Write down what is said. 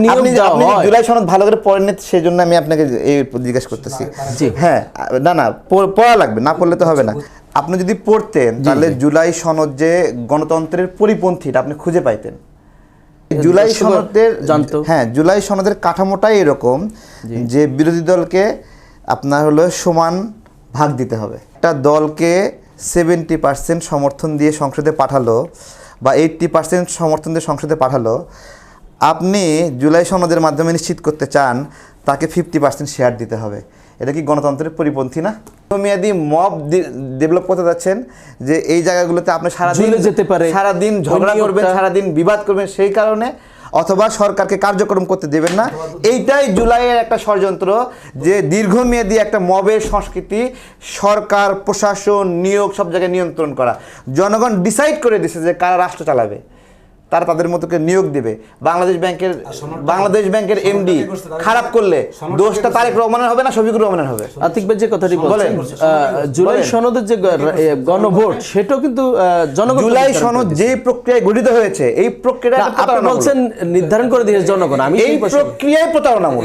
নিয়োগ দেওয়া আপনি হয়। জুলাই সনদ ভালো করে পড়েন না, সেই জন্য আমি আপনাকে এই জিজ্ঞেস করতেছি। হ্যাঁ, না পড়া লাগবে, না পড়লে তো হবে না। আপনি যদি পড়তেন তাহলে জুলাই সনদ যে গণতন্ত্রের পরিপন্থীটা আপনি খুঁজে পাইতেন। জুলাই সনদের হ্যাঁ, জুলাই সনদের কাঠামোটাই এরকম যে বিরোধী দলকে আপনার হলো সমান ভাগ দিতে হবে। একটা দলকে 70% সমর্থন দিয়ে সংসদে পাঠালো বা 80% সমর্থন দিয়ে সংসদে পাঠালো, আপনি জুলাই সনদের মাধ্যমে নিশ্চিত করতে চান তাকে 50% শেয়ার দিতে হবে। এটা কি গণতন্ত্রের পরিপন্থী না? মেয়াদি মব ডেভেলপ করতে যাচ্ছেন যে এই জায়গাগুলোতে আপনি সারাদিন ঝগড়া করবেন, সারাদিন বিবাদ করবেন, সেই কারণে অথবা সরকারকে কার্যক্রম করতে দেবেন না। এইটাই জুলাইয়ের একটা ষড়যন্ত্র, যে দীর্ঘমেয়াদী একটা মবের সংস্কৃতি, সরকার প্রশাসন নিয়োগ সব জায়গায় নিয়ন্ত্রণ করা। জনগণ ডিসাইড করে দিছে যে কারা রাষ্ট্র চালাবে, তারা তাদের মতোকে নিয়োগ দিবে। বাংলাদেশ ব্যাংকের এমডি খারাপ করলে দোষটা তারেক রহমানের হবে না শফিকুর রহমানের হবে? আতিক ভাই যে কথাটি বলেন, জুলাই সনদের যে গণভোট সেটাও কিন্তু জনগণ, জুলাই সনদ যে প্রক্রিয়ায় গঠিত হয়েছে এই প্রক্রিয়া আপনি বলছেন নির্ধারণ করে দিয়েছে জনগণ, আমি এই প্রক্রিয়ায় প্রতারণামূলক।